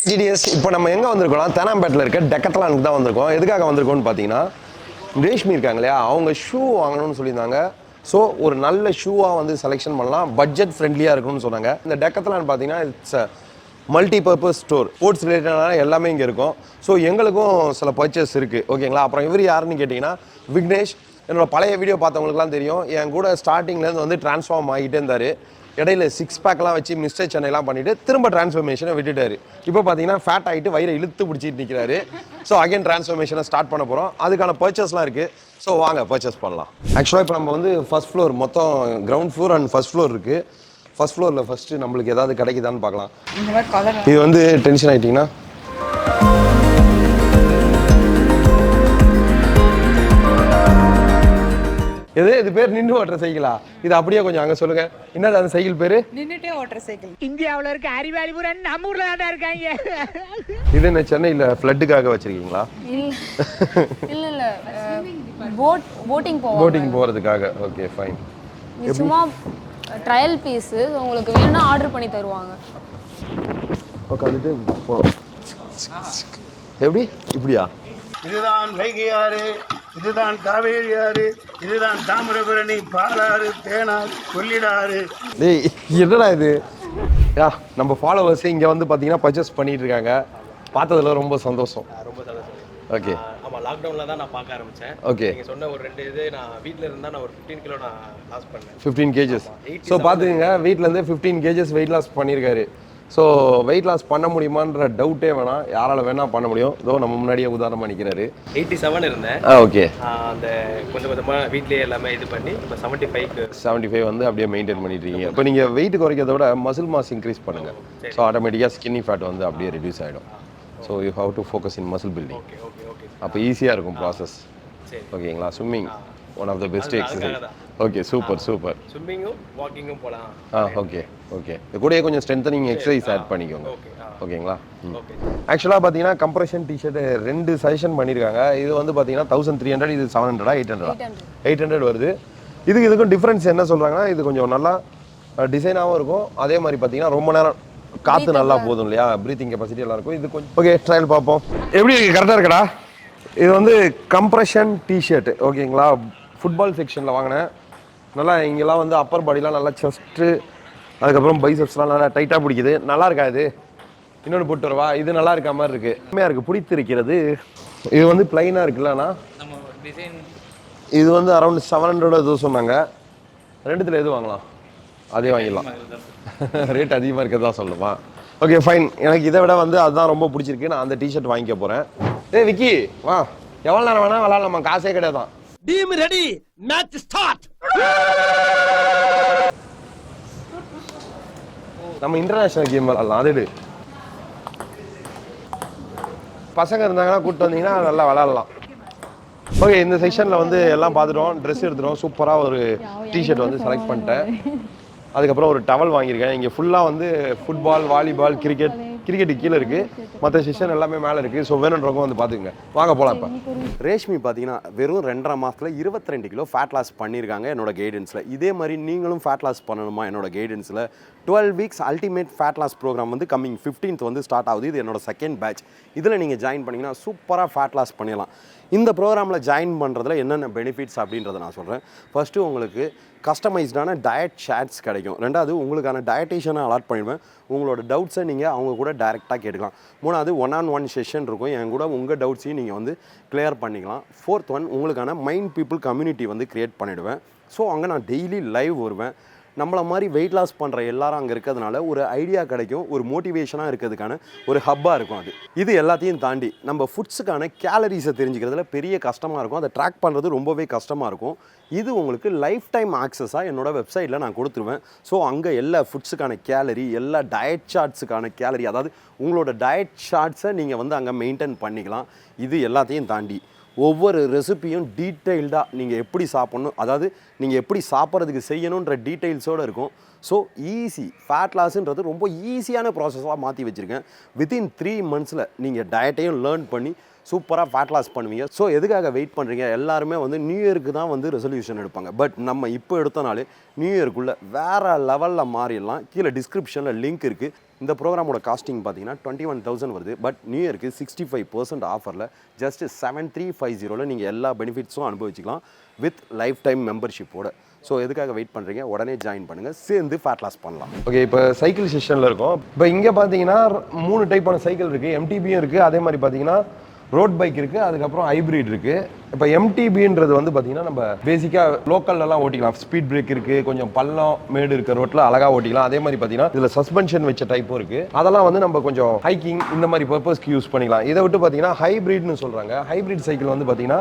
GDS இப்போ நம்ம எங்கே வந்திருக்கோம்? தேனாம்பேட்டில் இருக்க டெக்கத்லானுக்கு தான் வந்திருக்கோம். எதுக்காக வந்திருக்கோம்னு பார்த்தீங்கன்னா, ரேஷ்மி இருக்காங்க இல்லையா, அவங்க ஷூ வாங்கணும்னு சொல்லியிருந்தாங்க. ஸோ ஒரு நல்ல ஷூவாக வந்து செலெக்ஷன் பண்ணலாம், பட்ஜெட் ஃப்ரெண்ட்லியாக இருக்கும்னு சொன்னாங்க. இந்த டெக்கத்லான் பார்த்தீங்கன்னா இட்ஸ் மல்டிபர்பஸ் ஸ்டோர், ஸ்போர்ட்ஸ் ரிலேட்டடான எல்லாமே இங்கே இருக்கும். ஸோ எங்களுக்கும் சில பர்ச்சேஸ் இருக்குது, ஓகேங்களா. அப்புறம் இவர் யாருன்னு கேட்டிங்கன்னா விக்னேஷ். என்னோட பழைய வீடியோ பார்த்தவங்களுக்குலாம் தெரியும், என் கூட ஸ்டார்டிங்லேருந்து வந்து ட்ரான்ஸ்ஃபார்ம் ஆகிட்டே இருந்தார். இடையில 6 பேக்லாம் வச்சு மிஸ்டர் சென்னைலாம் பண்ணிவிட்டு திரும்ப டிரான்ஸ்ஃபர்மேஷனை விட்டுட்டாரு. இப்போ பார்த்தீங்கன்னா ஃபேட் ஆகிட்டு வயிறை இழுத்து பிடிச்சிட்டு நிற்கிறாரு. ஸோ அகைன் டிரான்ஸ்ஃபர்மேஷனை ஸ்டார்ட் பண்ண போகிறோம். அதுக்கான பர்ச்சேஸ்லாம் இருக்குது. ஸோ வாங்க பர்ச்சேஸ் பண்ணலாம். ஆக்சுவலாக இப்போ நம்ம வந்து ஃபர்ஸ்ட் ஃப்ளோர், மொத்தம் ground floor and first floor இருக்குது. ஃபர்ஸ்ட் ஃப்ளோரில் ஃபஸ்ட்டு நம்மளுக்கு ஏதாவது கிடைக்குதான்னு பார்க்கலாம். இது வந்து டென்ஷன் ஆகிட்டிங்கன்னா இது பேர் நின்று ஓட்டுற சைக்கிளா? இது அப்படியே கொஞ்சம் அங்க சொல்லுங்க, என்னது அந்த சைக்கிள் பேரு? நின்னுட்டே ஓட்டுற சைக்கிள். இந்தியாவுல இருக்க அறிவாளிபுரன் நம்ம ஊர்ல தான் இருக்காங்க. இது என்ன சென்னையில ஃப்ளட்டுக்காக வச்சிருக்கீங்களா? இல்ல இல்ல போட்டிங் போறதுக்காக. Okay fine. சும்மா ட்ரையல் பீஸ், உங்களுக்கு வேணும்னா ஆர்டர் பண்ணி தருவாங்க. உட்காந்துட்டு எப்படி இப்படியா? இதுதான் வைகையாறு, இதுதான் காவேரி ஆறு, இதுதான் தாமிரபரணி, பாலாறு, தேனாறு, கொள்ளிடாறு. டேய் என்னடா இது? நம்ம ஃபாலோவர்ஸ் இங்க வந்து பாத்தீங்கன்னா பர்ச்சேஸ் பண்ணிட்டு இருக்காங்க. பார்த்ததுல ரொம்ப சந்தோஷம். ரொம்ப சந்தோஷம். ஓகே. ஆமா, லாக்டவுன்ல தான் நான் பார்க்க ஆரம்பிச்சேன். ஓகே. நீங்க சொன்ன ஒரு 2 இது நான் வீட்ல இருந்தா நான் ஒரு 15 கிலோ நான் லாஸ் பண்ணேன். 15 kgs. ஸோ பாத்துக்கங்க, வீட்ல இருந்து 15 kgs வெயிட் லாஸ் பண்ணியிருக்காரு. ஸோ வெயிட் லாஸ் பண்ண முடியுமான்ற டவுட்டே வேணாம், யாரால வேணா பண்ண முடியும். இதோ நம்ம முன்னாடியே உதாரணமாக நிற்கிறாரு. 87 இருந்தேன். ஓகே. அந்த கொஞ்சம் கொஞ்சமாக வீட்லேயே எல்லாமே இது பண்ணி இப்போ 75 வந்து அப்படியே மெயின்டைன் பண்ணிட்டு இருக்கீங்க. இப்போ நீங்கள் வெயிட் குறைக்கிறத விட மசில் மாஸ் இன்க்ரீஸ் பண்ணுங்க. ஸோ ஆட்டோமேட்டிக்காக ஸ்கின்னி ஃபேட் வந்து அப்படியே ரெடியூஸ் ஆகிடும். So you have to focus in muscle building. அப்போ ஈஸியாக இருக்கும் ப்ராசஸ். ஓகேங்களா? Swimming one of the best exercise. Okay, super super. ஸ்விம்மிங்கும் வாக்கிங்கும் போகலாம். Okay okay. இது கூடயே கொஞ்சம் ஸ்ட்ரென்தனிங் எக்ஸசைஸ் ஆட் பண்ணிக்கோங்க. ஓகேங்களா? ஆக்சுவலாக பார்த்தீங்கன்னா கம்ப்ரெஷன் டிஷர்ட் 2 சஜஷன் பண்ணியிருக்காங்க. இது வந்து பார்த்தீங்கன்னா 1300, இது 700, 800 வருது. இதுக்கும் டிஃப்ரென்ஸ் என்ன சொல்கிறாங்கன்னா, இது கொஞ்சம் நல்லா டிசைனாகவும் இருக்கும். அதே மாதிரி பார்த்தீங்கன்னா ரொம்ப நேரம் காற்று நல்லா போதும் இல்லையா, ப்ரீத்திங் கெப்பாசிட்டி எல்லாம் இருக்கும். இது கொஞ்சம் ஓகே. ட்ரையல் பார்ப்போம். எப்படி இருக்கு? கரெக்டாக இருக்கடா? இது வந்து கம்ப்ரெஷன் டிஷர்ட், ஓகேங்களா. ஃபுட்பால் செக்ஷனில் வாங்கினேன். நல்லா இங்கெல்லாம் வந்து அப்பர் பாடிலாம் நல்லா செஸ்ட்டு, அதுக்கப்புறம் பைசப்ஸ்லாம் நல்லா டைட்டாக பிடிக்குது. நல்லா இருக்கா இது? இன்னொன்று போட்டு வரவா? இது நல்லா இருக்க மாதிரி இருக்குது, உண்மையாக இருக்குது, பிடித்திருக்கிறது. இது வந்து பிளைனாக இருக்குல்லண்ணா. இது வந்து அரௌண்ட் 700 எதுவும் சொன்னாங்க. ரெண்டுத்தில் எது வாங்கலாம்? அதே வாங்கிடலாம். ரேட் அதிகமாக இருக்கிறதா சொல்லுமா? Okay fine. எனக்கு இதை விட வந்து அதுதான் ரொம்ப பிடிச்சிருக்கு. நான் அந்த டிஷர்ட் வாங்கிக்க போகிறேன். விக்கி வா, எவ்வளோ நேரம் வேணா விளாட்லாமா, காசே கிடையாதான். Team ready, match start. நம்ம இன்டர்நேஷனல் கேம் விளாட்லாம். அது பசங்க இருந்தாங்கன்னா கூப்பிட்டு வந்தீங்கன்னா நல்லா விளாட்லாம். ஓகே, இந்த செக்ஷனில் வந்து எல்லாம் பார்த்துட்டோம், ட்ரெஸ் எடுத்துட்டோம். சூப்பராக ஒரு டிஷர்ட் வந்து செலக்ட் பண்ணிட்டேன். அதுக்கப்புறம் ஒரு டவல் வாங்கியிருக்கேன். இங்கே ஃபுல்லாக வந்து ஃபுட்பால், வாலிபால், கிரிக்கெட்டு கீழே இருக்குது, மற்ற செஷன் எல்லாமே மேலே இருக்குது. ஸோ வேணுன்றவங்க வந்து பார்த்துக்குங்க. வாங்க போகலாம். இப்போ ரேஷ்மி பார்த்தீங்கன்னா வெறும் 2.5 மாதத்தில் 22 கிலோ ஃபேட் லாஸ் பண்ணியிருக்காங்க என்னோட கைடன்ஸில். இதே மாதிரி நீங்களும் ஃபேட் லாஸ் பண்ணணுமா என்னோட கைடன்ஸில் 12 weeks ultimate fat loss programme வந்து கம்மிங் 15th வந்து ஸ்டார்ட் ஆகுது. இது என்னோட செகண்ட் பேட்ச். இதில் நீங்கள் ஜாயின் பண்ணிங்கன்னா சூப்பராக ஃபேட் லாஸ் பண்ணிடலாம். இந்த ப்ரோக்ராமில் ஜாயின் பண்ணுறதுல என்னென்ன பெனிஃபிட்ஸ் அப்படின்றத நான் சொல்கிறேன். ஃபஸ்ட்டு உங்களுக்கு கஸ்டமைஸ்டான டயட் ஷேட்ஸ் கிடைக்கும். ரெண்டாவது உங்களுக்கான டயட்டேஷனை அலாட் பண்ணிடுவேன். உங்களோட டவுட்ஸை நீங்கள் அவங்க கூட டைரெக்டாக கேட்டுக்கலாம். மூணாவது 1-on-1 செஷன் இருக்கும், என் கூட உங்கள் டவுட்ஸையும் நீங்கள் வந்து கிளியர் பண்ணிக்கலாம். 4th ஒன், உங்களுக்கான மைண்ட் பீப்புள் கம்யூனிட்டி வந்து க்ரியேட் பண்ணிவிடுவேன். ஸோ அங்கே நான் டெய்லி லைவ் வருவேன். நம்மளை மாதிரி வெயிட் லாஸ் பண்ணுற எல்லாரும் அங்கே இருக்கிறதுனால ஒரு ஐடியா கிடைக்கும், ஒரு மோட்டிவேஷனாக இருக்கிறதுக்கான ஒரு ஹப்பாக இருக்கும் அது. இது எல்லாத்தையும் தாண்டி நம்ம ஃபுட்ஸுக்கான கேலரிஸை தெரிஞ்சுக்கிறதுல பெரிய கஷ்டமாக இருக்கும். அதை ட்ராக் பண்ணுறது ரொம்பவே கஷ்டமாக இருக்கும். இது உங்களுக்கு லைஃப் டைம் ஆக்சஸாக என்னோட வெப்சைட்டில் நான் கொடுத்துருவேன். ஸோ அங்கே எல்லா ஃபுட்ஸுக்கான கேலரி, எல்லா டயட் சார்ட்ஸுக்கான கேலரி, அதாவது உங்களோட டயட் சார்ட்ஸை நீங்கள் வந்து அங்கே மெயின்டைன் பண்ணிக்கலாம். இது எல்லாத்தையும் தாண்டி ஒவ்வொரு ரெசிப்பியும் டீட்டெயில்டாக நீங்கள் எப்படி சாப்பிட்ணும், அதாவது நீங்கள் எப்படி சாப்பிட்றதுக்கு செய்யணுன்ற டீட்டெயில்ஸோடு இருக்கும். ஸோ ஈஸி ஃபேட் லாஸுன்றது ரொம்ப ஈஸியான ப்ராசஸாக மாற்றி வச்சுருக்கேன். வித்தின் 3 monthஸில் நீங்கள் டயட்டையும் லேர்ன் பண்ணி சூப்பராக ஃபேட் லாஸ் பண்ணுவீங்க. ஸோ எதுக்காக வெயிட் பண்ணுறீங்க? எல்லாருமே வந்து நியூ இயருக்கு தான் வந்து ரெசல்யூஷன் எடுப்பாங்க. பட் நம்ம இப்போ எடுத்தனாலே நியூ இயருக்குள்ளே வேறு லெவலில் மாறிடலாம். கீழே டிஸ்கிரிப்ஷனில் லிங்க் இருக்குது. இந்த ப்ரோக்ராமோட காஸ்டிங் பார்த்தீங்கன்னா 21,000 வருது. பட் நியூ இயருக்கு 65% ஆஃபரில் ஜஸ்ட் 7350 நீங்கள் எல்லா பெனிஃபிட்ஸும் அனுபவிச்சிக்கலாம் வித் லைஃப் டைம் மெம்பர்ஷிப்போட. ஸோ எதுக்காக வெயிட் பண்ணுறீங்க? உடனே ஜாயின் பண்ணுங்கள், சேர்ந்து ஃபேட் லாஸ் பண்ணலாம். ஓகே, இப்போ சைக்கிள் செஷனில் இருக்கும். இப்போ இங்கே பார்த்தீங்கன்னா 3 டைப்பான சைக்கிள் இருக்குது. எம்டிபியும் இருக்குது, அதே மாதிரி பார்த்தீங்கன்னா ரோட் பைக் இருக்குது, அதுக்கப்புறம் ஹைப்ரிட் இருக்குது. இப்போ எம்டிபின்றது வந்து பார்த்தீங்கன்னா நம்ம பேசிக்காக லோக்கல்லலாம் ஓட்டிக்கலாம். ஸ்பீட் பிரேக் இருக்குது, கொஞ்சம் பள்ளம் மேடு இருக்க ரோட்டில் அழகாக ஓட்டிக்கலாம். அதே மாதிரி பார்த்தீங்கன்னா இதில் சஸ்பென்ஷன் வச்ச டைப்பும் இருக்குது. அதெல்லாம் வந்து நம்ம கொஞ்சம் ஹைக்கிங் இந்த மாதிரி பர்பஸ்க்கு யூஸ் பண்ணிக்கலாம். இதை விட்டு பார்த்தீங்கன்னா ஹைப்ரிட்னு சொல்கிறாங்க. ஹைப்ரிட் சைக்கிள் வந்து பார்த்தீங்கன்னா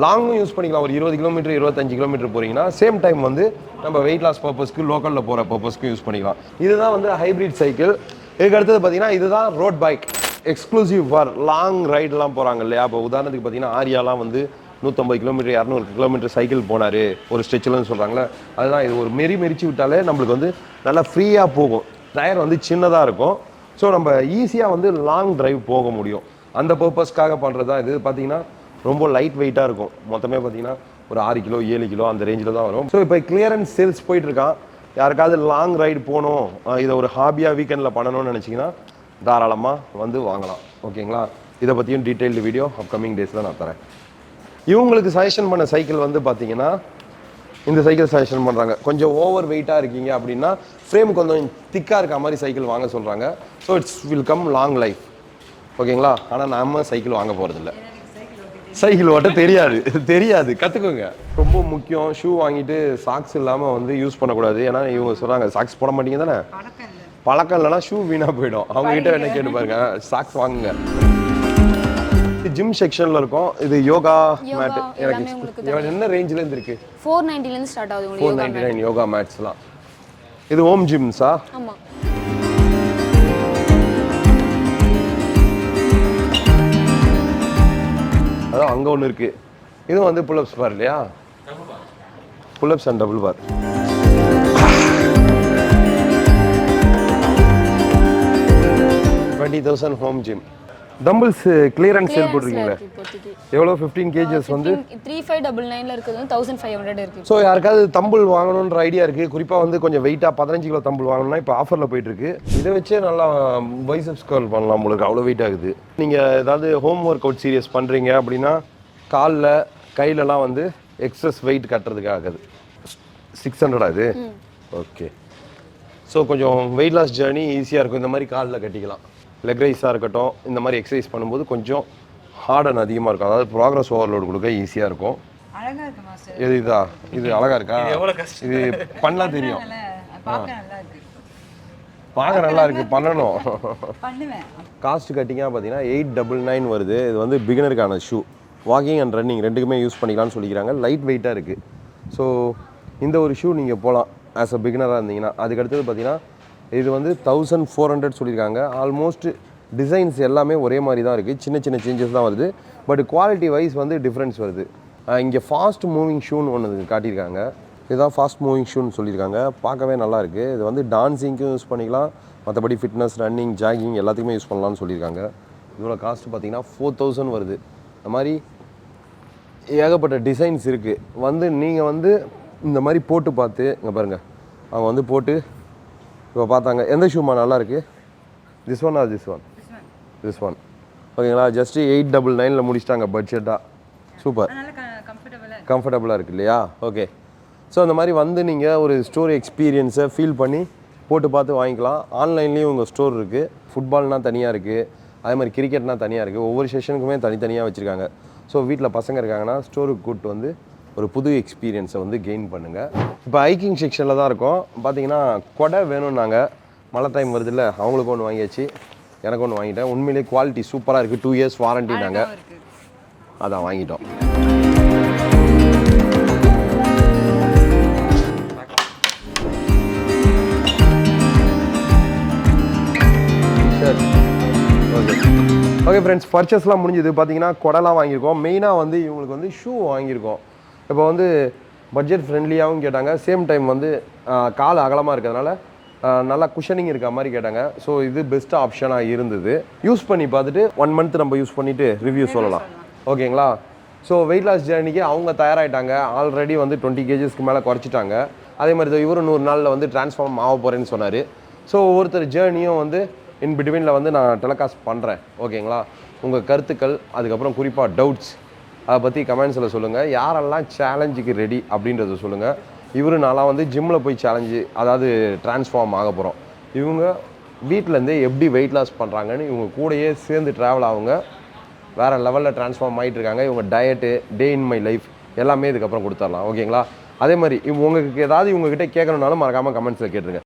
லாங்கும் யூஸ் பண்ணிக்கலாம். ஒரு 20 கிலோமீட்டர் 25 கிலோமீட்டர் போகிறீங்கன்னா சேம் டைம் வந்து நம்ம வெயிட் லாஸ் பர்பஸ்க்கு லோக்கலில் போகிற பர்பஸ்க்கு யூஸ் பண்ணிக்கலாம். இதுதான் வந்து ஹைப்ரிட் சைக்கிள். இதுக்கு அடுத்தது பார்த்தீங்கன்னா இதுதான் road bike, exclusive for long ரைடெலாம் போகிறாங்க இல்லையா. இப்போ உதாரணத்துக்கு பார்த்தீங்கன்னா ஆரியாலாம் வந்து 150 கிலோமீட்டர் 200 கிலோமீட்டர் சைக்கிள் போனார் ஒரு ஸ்ட்ரெச்சில்னு சொல்கிறாங்களே. அதுதான் இது. ஒரு மெரிச்சு விட்டாலே நம்மளுக்கு வந்து நல்லா ஃப்ரீயாக போகும். டயர் வந்து சின்னதாக இருக்கும். ஸோ நம்ம ஈஸியாக வந்து லாங் டிரைவ் போக முடியும். அந்த பர்பஸ்க்காக பண்ணுறது தான் இது. பார்த்தீங்கன்னா ரொம்ப லைட் வெயிட்டாக இருக்கும். மொத்தமே பார்த்தீங்கன்னா ஒரு 6 கிலோ 7 கிலோ அந்த ரேஞ்சில் தான் வரும். ஸோ இப்போ கிளியரன்ஸ் சேல்ஸ் போயிட்டுருக்கான். யாருக்காவது லாங் ரைடு போகணும், இதை ஒரு ஹாபியாக வீக்கெண்டில் பண்ணணும்னு நினச்சிங்கன்னா தாராளமாக வந்து வாங்கலாம். ஓகேங்களா? இதை பற்றியும் டீட்டெயில்டு வீடியோ அப்கமிங் டேஸில் நான் தரேன். இவங்களுக்கு சஜஷன் பண்ண சைக்கிள் வந்து பார்த்தீங்கன்னா இந்த சைக்கிள் சஜஷன் பண்ணுறாங்க. கொஞ்சம் ஓவர் வெயிட்டாக இருக்கீங்க அப்படின்னா ஃப்ரேம் கொஞ்சம் திக்காக இருக்க மாதிரி சைக்கிள் வாங்க சொல்கிறாங்க. So it's will come long life. ஓகேங்களா? ஆனால் நம்ம சைக்கிள் வாங்க போகிறதில்ல. சைக்கிள் ஓட்ட தெரியாது கற்றுக்கோங்க. ரொம்ப முக்கியம். ஷூ வாங்கிட்டு சாக்ஸ் இல்லாமல் வந்து யூஸ் பண்ணக்கூடாது. ஏன்னா இவங்க சொல்கிறாங்க சாக்ஸ் போட மாட்டீங்க தானே. பழக்கம் இல்லைனா ஷூ வீணாக போயிடும். அவங்ககிட்ட என்ன கேட்டு பாருங்க, சாக்ஸ் வாங்குங்க. ஜிம் செக்ஷனில் இருக்கும். இது யோகா மேட். எனக்கு என்ன ரேஞ்சிலேருந்து இருக்கு? 490 ஸ்டார்ட் ஆகுது. 499 யோகா மேட்ஸ்லாம். இது ஹோம் ஜிம்ஸா? ஆமாம். அதான் அங்கே ஒன்று இருக்குது. இதுவும் வந்து புல்அப்ஸ் பார் இல்லையா? Pullups and double bar. $20,000 home gym. Dumbbells clearance sale போட்டிருக்கீங்களே. எவ்வளோ? 15 kgs வந்து 3599 இருக்குது, 1500 இருக்குது. ஸோ யாருக்காவது தம்பிள் வாங்கணுன்ற ஐடியா இருக்குது, குறிப்பாக வந்து கொஞ்சம் வெயிட்டாக 15 கிலோ தம்பிள் வாங்கணும்னா இப்போ ஆஃபரில் போயிட்டுருக்கு. இதை வச்சே நல்லா பைசெப்ஸ் கர்ல் பண்ணலாம். உங்களுக்கு அவ்வளோ வெயிட் ஆகுது. நீங்கள் ஏதாவது ஹோம் ஒர்க் அவுட் சீரியஸ் பண்ணுறீங்க அப்படின்னா காலில் கையிலலாம் வந்து எக்ஸஸ் வெயிட் கட்டுறதுக்காகுது. 600 ஆகுது. ஓகே. ஸோ கொஞ்சம் வெயிட் லாஸ் ஜேர்னி ஈஸியாக இருக்கும். இந்த மாதிரி காலில் கட்டிக்கலாம். லெக் ரைஸாக இருக்கட்டும், இந்த மாதிரி எக்ஸசைஸ் பண்ணும்போது கொஞ்சம் ஹார்ட் அண்ட் அதிகமாக இருக்கும். அதாவது ப்ராக்ரஸ் ஓவர்லோடு கொடுக்க ஈஸியாக இருக்கும். இது இதா இது அழகாக இருக்கா? இது பண்ணலாம் தெரியும். பார்க்க நல்லா இருக்கு, பண்ணணும். காஸ்ட் கட்டிங்காக பார்த்தீங்கன்னா 899 வருது. இது வந்து பிகினருக்கான ஷூ. வாக்கிங் அண்ட் ரன்னிங் ரெண்டுக்குமே யூஸ் பண்ணிக்கலாம்னு சொல்லிக்கிறாங்க. லைட் வெயிட்டாக இருக்குது. ஸோ இந்த ஒரு ஷூ நீங்கள் போகலாம் ஆஸ் அ பிகினராக இருந்தீங்கன்னா. அதுக்கடுத்தது பார்த்தீங்கன்னா இது வந்து 1400 சொல்லியிருக்காங்க. ஆல்மோஸ்ட் டிசைன்ஸ் எல்லாமே ஒரே மாதிரி தான் இருக்குது. சின்ன சின்ன சேஞ்சஸ் தான் வருது. பட் குவாலிட்டி வைஸ் வந்து டிஃப்ரென்ஸ் வருது. இங்கே ஃபாஸ்ட் மூவிங் ஷூன்னு ஒன்று காட்டியிருக்காங்க. இதுதான் ஃபாஸ்ட் மூவிங் ஷூன்னு சொல்லியிருக்காங்க. பார்க்கவே நல்லாயிருக்கு. இது வந்து டான்ஸிங்க்கும் யூஸ் பண்ணிக்கலாம், மற்றபடி ஃபிட்னஸ் ரன்னிங் ஜாகிங் எல்லாத்துக்குமே யூஸ் பண்ணலாம்னு சொல்லியிருக்காங்க. இதோட காஸ்ட் பார்த்தீங்கன்னா 4000 வருது. இந்த மாதிரி ஏகப்பட்ட டிசைன்ஸ் இருக்குது. வந்து நீங்கள் வந்து இந்த மாதிரி போட்டு பார்த்து இங்கே பாருங்கள், அவங்க வந்து போட்டு இப்போ பார்த்தாங்க எந்த ஷூமா நல்லாயிருக்கு. This one or this one ஓகேங்களா? ஜஸ்ட்டு 899 முடிச்சிட்டாங்க பட்ஜெட்டாக. சூப்பர், கம்ஃபர்டபுளாக இருக்குது இல்லையா? ஓகே. ஸோ அந்த மாதிரி வந்து நீங்கள் ஒரு ஸ்டோர் எக்ஸ்பீரியன்ஸை ஃபீல் பண்ணி போட்டு பார்த்து வாங்கிக்கலாம். ஆன்லைன்லேயும் உங்கள் ஸ்டோர் இருக்குது. ஃபுட்பால்னால் தனியாக இருக்குது, அதே மாதிரி கிரிக்கெட்னால் தனியாக இருக்குது. ஒவ்வொரு செஷனுக்குமே தனித்தனியாக வச்சுருக்காங்க. ஸோ வீட்டில் பசங்க இருக்காங்கன்னா ஸ்டோருக்கு கூப்பிட்டு வந்து ஒரு புது எக்ஸ்பீரியன்ஸை வந்து கெயின் பண்ணுங்கள். இப்போ ஹைக்கிங் செக்ஷனில் தான் இருக்கோம். பார்த்தீங்கன்னா கொடை வேணும்னாங்க. மழை டைம் வருது இல்லை, அவங்களுக்கு ஒன்று வாங்கியாச்சு, எனக்கு ஒன்று வாங்கிட்டேன். உண்மையிலேயே குவாலிட்டி சூப்பராக இருக்குது. 2 years வாரண்டி நாங்கள் அதான் வாங்கிட்டோம். சரி, ஓகே ஓகே ஃப்ரெண்ட்ஸ், பர்ச்சேஸ்லாம் முடிஞ்சது. பார்த்தீங்கன்னா கொடைலாம் வாங்கியிருக்கோம். மெயினாக வந்து இவங்களுக்கு வந்து ஷூ வாங்கியிருக்கோம். இப்போ வந்து பட்ஜெட் ஃப்ரெண்ட்லியாகவும் கேட்டாங்க, சேம் டைம் வந்து கால் அகலமாக இருக்கிறதுனால நல்லா குஷனிங் இருக்க மாதிரி கேட்டாங்க. ஸோ இது பெஸ்ட் ஆப்ஷனாக இருந்தது. யூஸ் பண்ணி பார்த்துட்டு 1 month நம்ம யூஸ் பண்ணிவிட்டு ரிவ்யூ சொல்லலாம். ஓகேங்களா? ஸோ வெயிட் லாஸ் ஜேர்னிக்கு அவங்க தயாராகிட்டாங்க. ஆல்ரெடி வந்து 20 kgsக்கு மேலே குறைச்சிட்டாங்க. அதே மாதிரி இவரும் 100 நாளில் வந்து ட்ரான்ஸ்ஃபார்ம் ஆக போகிறேன்னு சொன்னார். ஸோ ஒவ்வொருத்தர் ஜேர்னியும் வந்து இன் பிட்வீனில் வந்து நான் டெலிகாஸ்ட் பண்ணுறேன். ஓகேங்களா? உங்கள் கருத்துக்கள், அதுக்கப்புறம் குறிப்பாக டவுட்ஸ் அதை பற்றி கமெண்ட்ஸில் சொல்லுங்கள். யாரெல்லாம் சேலஞ்சுக்கு ரெடி அப்படின்றத சொல்லுங்கள். நான்லாம் வந்து ஜிம்மில் போய் சேலஞ்சு, அதாவது ட்ரான்ஸ்ஃபார்ம் ஆக போகிறோம். இவங்க வீட்டிலேருந்தே எப்படி வெயிட் லாஸ் பண்ணுறாங்கன்னு இவங்க கூடயே சேர்ந்து ட்ராவல் ஆகுங்க. வேறு லெவலில் ட்ரான்ஸ்ஃபார்ம் ஆகிட்டு இருக்காங்க. இவங்க diet, day in my life எல்லாமே இதுக்கப்புறம் கொடுத்துடலாம். ஓகேங்களா? அதே மாதிரி உங்களுக்கு ஏதாவது இவங்ககிட்ட கேட்கணுன்னாலும் மறக்காமல் கமெண்ட்ஸில் கேட்டுருங்க.